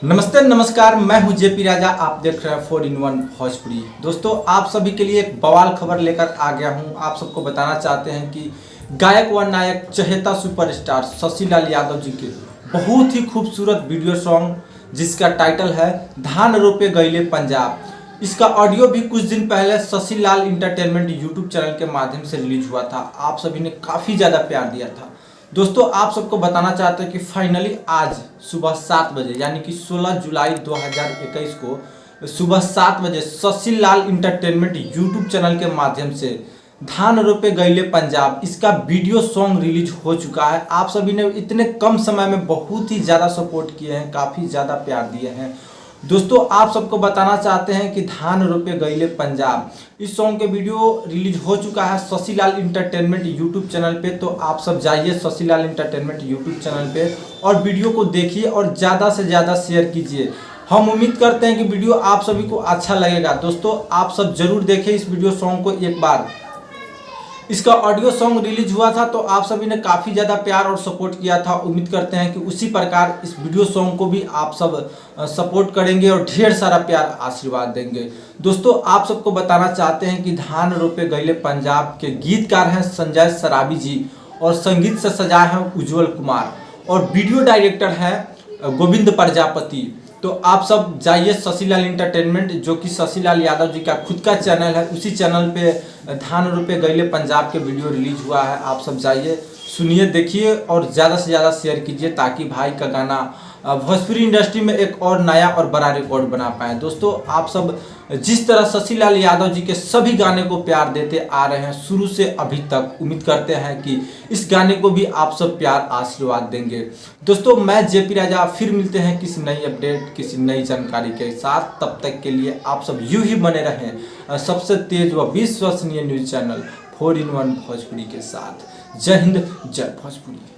नमस्ते नमस्कार, मैं हूं जेपी राजा। आप देख रहे हैं 4-in-1 भोजपुरी। दोस्तों, आप सभी के लिए एक बवाल खबर लेकर आ गया हूं। आप सबको बताना चाहते हैं कि गायक व नायक चहेता सुपरस्टार शशि लाल यादव जी के बहुत ही खूबसूरत वीडियो सॉन्ग जिसका टाइटल है धान रोपे गईले पंजाब। इसका ऑडियो भी कुछ दिन पहले शशि लाल इंटरटेनमेंट यूट्यूब चैनल के माध्यम से रिलीज हुआ था। आप सभी ने काफ़ी ज़्यादा प्यार दिया था। दोस्तों, आप सबको बताना चाहते हैं कि फाइनली आज सुबह 7 बजे यानी कि 16 जुलाई 2021 को सुबह 7 बजे शशि लाल इंटरटेनमेंट यूट्यूब चैनल के माध्यम से धान रोपे गईले पंजाब इसका वीडियो सॉन्ग रिलीज हो चुका है। आप सभी ने इतने कम समय में बहुत ही ज़्यादा सपोर्ट किए हैं, काफ़ी ज़्यादा प्यार दिए हैं। दोस्तों, आप सबको बताना चाहते हैं कि धान रोपे गईले पंजाब इस सॉन्ग के वीडियो रिलीज हो चुका है शशि लाल इंटरटेनमेंट यूट्यूब चैनल पे। तो आप सब जाइए शशि लाल इंटरटेनमेंट यूट्यूब चैनल पे और वीडियो को देखिए और ज़्यादा से ज़्यादा शेयर कीजिए। हम उम्मीद करते हैं कि वीडियो आप सभी को अच्छा लगेगा। दोस्तों, आप सब जरूर देखें इस वीडियो सॉन्ग को एक बार। इसका ऑडियो सॉन्ग रिलीज हुआ था तो आप सभी ने काफ़ी ज़्यादा प्यार और सपोर्ट किया था। उम्मीद करते हैं कि उसी प्रकार इस वीडियो सॉन्ग को भी आप सब सपोर्ट करेंगे और ढेर सारा प्यार आशीर्वाद देंगे। दोस्तों, आप सबको बताना चाहते हैं कि धान रोपे गईले पंजाब के गीतकार हैं संजय सराबी जी और संगीत से सजाए हैं उज्जवल कुमार और वीडियो डायरेक्टर हैं गोविंद प्रजापति। तो आप सब जाइए शशि लाल इंटरटेनमेंट, जो कि शशि लाल यादव जी का खुद का चैनल है, उसी चैनल पे धान रोपे गईले पंजाब के वीडियो रिलीज हुआ है। आप सब जाइए, सुनिए, देखिए और ज़्यादा से ज़्यादा शेयर कीजिए ताकि भाई का गाना भोजपुरी इंडस्ट्री में एक और नया और बड़ा रिकॉर्ड बना पाए। दोस्तों, आप सब जिस तरह शशि लाल यादव जी के सभी गाने को प्यार देते आ रहे हैं शुरू से अभी तक, उम्मीद करते हैं कि इस गाने को भी आप सब प्यार आशीर्वाद देंगे। दोस्तों, मैं जेपी राजा, फिर मिलते हैं किसी नई अपडेट, किसी नई जानकारी के साथ। तब तक के लिए आप सब यूं ही बने रहें सबसे तेज व विश्वसनीय न्यूज चैनल 4-in-1 भोजपुरी के साथ। जय हिंद, जय भोजपुरी।